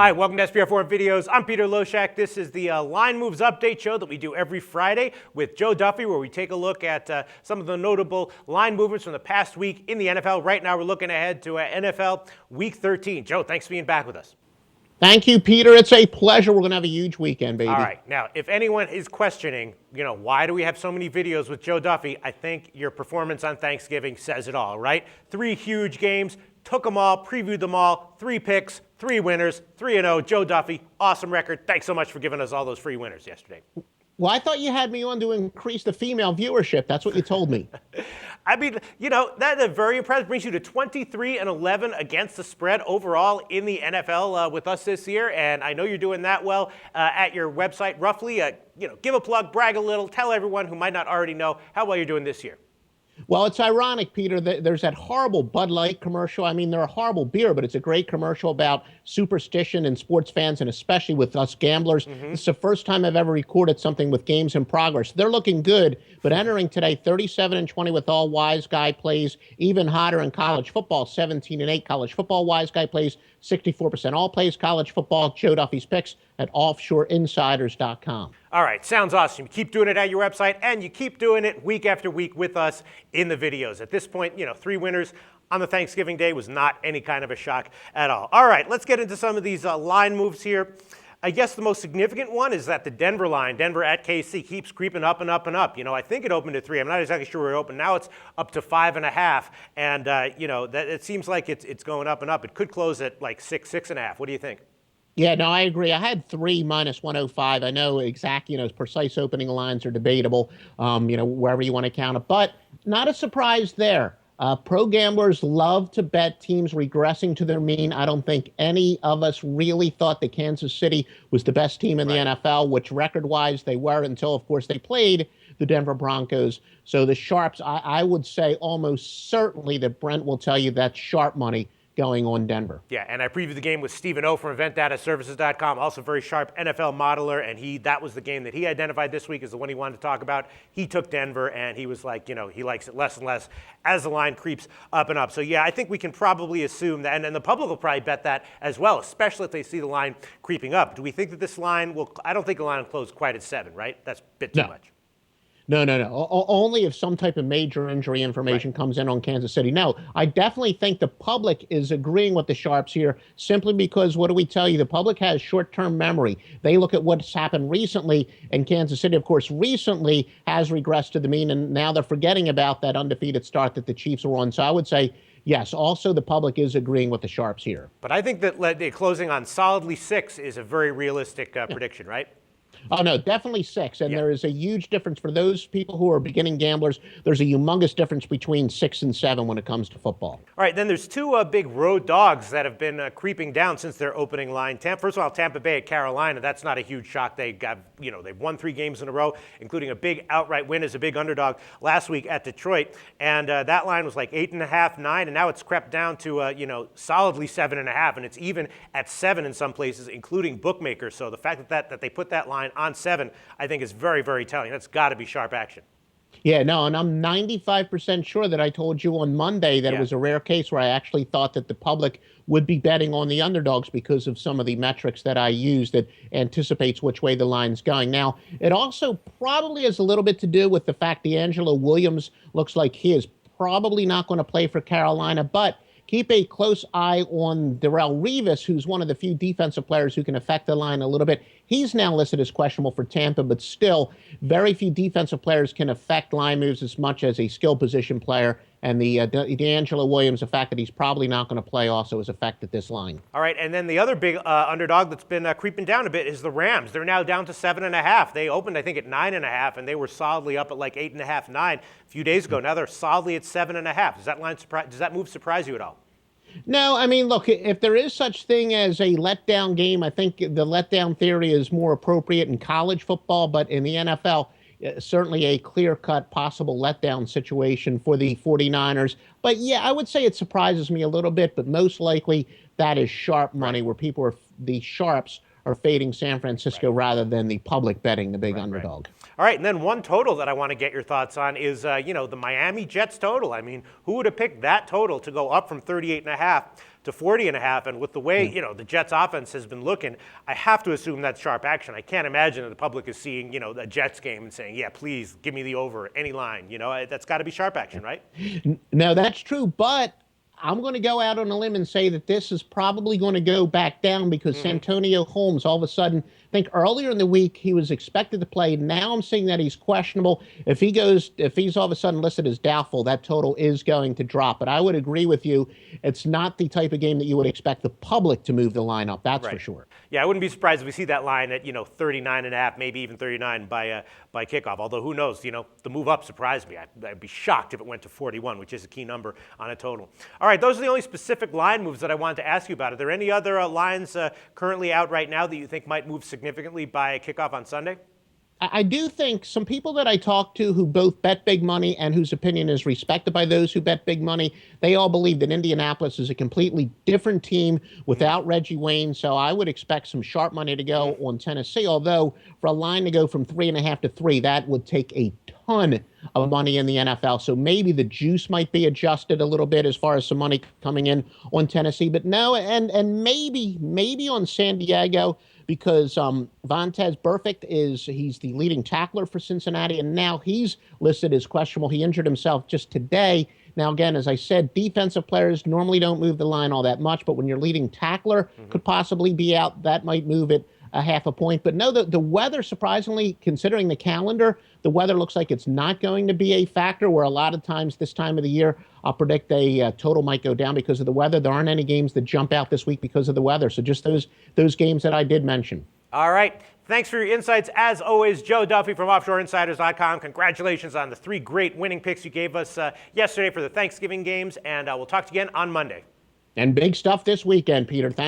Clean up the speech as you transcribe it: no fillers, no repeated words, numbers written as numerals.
Hi, welcome to SPR4 Videos. I'm Peter Loshak. This is the Line Moves Update show that we do every Friday with Joe Duffy, where we take a look at some of the notable line movements from the past week in the NFL. Right now, we're looking ahead to NFL Week 13. Joe, thanks for being back with us. Thank you, Peter. It's a pleasure. We're going to have a huge weekend, baby. All right. Now, if anyone is questioning, why do we have so many videos with Joe Duffy, I think your performance on Thanksgiving says it all, right? 3 huge games. Took them all, previewed them all, 3 picks, 3 winners, 3-0. Joe Duffy, awesome record. Thanks so much for giving us all those free winners yesterday. Well, I thought you had me on to increase the female viewership. That's what you told me. I mean, that is very impressive. Brings you to 23-11 against the spread overall in the NFL with us this year. And I know you're doing that well at your website. Roughly, give a plug, brag a little, tell everyone who might not already know how well you're doing this year. Well, it's ironic, Peter, that there's that horrible Bud Light commercial. I mean, they're a horrible beer, but it's a great commercial about superstition and sports fans, and especially with us gamblers. This is the first time I've ever recorded something with games in progress. They're looking good, but entering today, 37-20 with all wise guy plays, even hotter in college football, 17-8 college football wise guy plays, 64% all plays college football. Joe Duffy's picks at offshoreinsiders.com. All right, sounds awesome. You keep doing it at your website, and you keep doing it week after week with us in the videos. At this point, 3 winners on the Thanksgiving day was not any kind of a shock at all. All right, let's get into some of these line moves here. I guess the most significant one is that the Denver line, Denver at KC, keeps creeping up and up and up. I think it opened at 3. I'm not exactly sure where it opened. Now it's up to 5.5. And, that it seems like it's going up and up. It could close at like 6, 6.5. What do you think? Yeah, no, I agree. I had 3 minus 105. I know exact, precise opening lines are debatable, wherever you want to count it. But not a surprise there. Pro gamblers love to bet teams regressing to their mean. I don't think any of us really thought that Kansas City was the best team in the NFL, which record-wise they were until, of course, they played the Denver Broncos. So the sharps, I would say almost certainly that Brent will tell you that's sharp money going on Denver. Yeah, and I previewed the game with Stephen O from EventDataServices.com, also very sharp NFL modeler, and that was the game that he identified this week as the one he wanted to talk about. He took Denver, and he was like, he likes it less and less as the line creeps up and up. So, yeah, I think we can probably assume that, and the public will probably bet that as well, especially if they see the line creeping up. Do we think that this line will, I don't think the line will close quite at 7, right? That's a bit too much. No. Only if some type of major injury information comes in on Kansas City. No, I definitely think the public is agreeing with the sharps here simply because, what do we tell you? The public has short-term memory. They look at what's happened recently, and Kansas City, of course, recently has regressed to the mean, and now they're forgetting about that undefeated start that the Chiefs were on. So I would say, yes, also the public is agreeing with the sharps here. But I think that closing on solidly 6 is a very realistic prediction, right? Oh, no, definitely 6. And there is a huge difference for those people who are beginning gamblers. There's a humongous difference between 6 and 7 when it comes to football. All right, then there's 2 big road dogs that have been creeping down since their opening line. First of all, Tampa Bay at Carolina. That's not a huge shock. They've won 3 games in a row, including a big outright win as a big underdog last week at Detroit. And that line was like 8.5, 9, and now it's crept down to, solidly 7.5. And it's even at 7 in some places, including bookmakers. So the fact that they put that line on 7, I think is very, very telling. That's got to be sharp action. Yeah, no, and I'm 95% sure that I told you on Monday that it was a rare case where I actually thought that the public would be betting on the underdogs because of some of the metrics that I use that anticipates which way the line's going. Now, it also probably has a little bit to do with the fact D'Angelo Williams looks like he is probably not going to play for Carolina, but keep a close eye on Darrelle Revis, who's one of the few defensive players who can affect the line a little bit. He's now listed as questionable for Tampa, but still, very few defensive players can affect line moves as much as a skill position player. And the D'Angelo Williams, the fact that he's probably not going to play also has affected this line. All right, and then the other big underdog that's been creeping down a bit is the Rams. They're now down to 7.5. They opened, I think, at 9.5, and they were solidly up at like 8.5, 9 a few days ago. Now they're solidly at 7.5. Does that move surprise you at all? No, I mean, look, if there is such thing as a letdown game, I think the letdown theory is more appropriate in college football, but in the NFL, certainly a clear-cut possible letdown situation for the 49ers. But yeah, I would say it surprises me a little bit, but most likely that is sharp money where the sharps are fading San Francisco rather than the public betting the big underdog. All right, and then one total that I want to get your thoughts on is, the Miami Jets total. I mean, who would have picked that total to go up from 38.5 to 40.5? And with the way, the Jets offense has been looking, I have to assume that's sharp action. I can't imagine that the public is seeing, the Jets game and saying, yeah, please give me the over, any line. That's got to be sharp action, right? No, that's true, but I'm going to go out on a limb and say that this is probably going to go back down because Santonio Holmes, all of a sudden, I think earlier in the week he was expected to play. Now I'm seeing that he's questionable. If he's all of a sudden listed as doubtful, that total is going to drop. But I would agree with you. It's not the type of game that you would expect the public to move the line up. That's for sure. Yeah, I wouldn't be surprised if we see that line at 39.5, maybe even 39 by kickoff. Although who knows? The move up surprised me. I'd be shocked if it went to 41, which is a key number on a total. All right, those are the only specific line moves that I wanted to ask you about. Are there any other lines currently out right now that you think might move significantly by kickoff on Sunday? I do think some people that I talk to who both bet big money and whose opinion is respected by those who bet big money, they all believe that Indianapolis is a completely different team without Reggie Wayne. So I would expect some sharp money to go on Tennessee, although for a line to go from 3.5 to 3, that would take a ton of money in the NFL. So maybe the juice might be adjusted a little bit as far as some money coming in on Tennessee. But no, and maybe on San Diego, because Vontaze Burfict he's the leading tackler for Cincinnati, and now he's listed as questionable. He injured himself just today. Now, again, as I said, defensive players normally don't move the line all that much, but when your leading tackler could possibly be out, that might move it a half a point. But no, the weather, surprisingly, considering the calendar, the weather looks like it's not going to be a factor, where a lot of times this time of the year, I'll predict a total might go down because of the weather. There aren't any games that jump out this week because of the weather. So just those games that I did mention. All right. Thanks for your insights. As always, Joe Duffy from OffshoreInsiders.com. Congratulations on the 3 great winning picks you gave us yesterday for the Thanksgiving games, and we'll talk to you again on Monday. And big stuff this weekend, Peter. Thanks.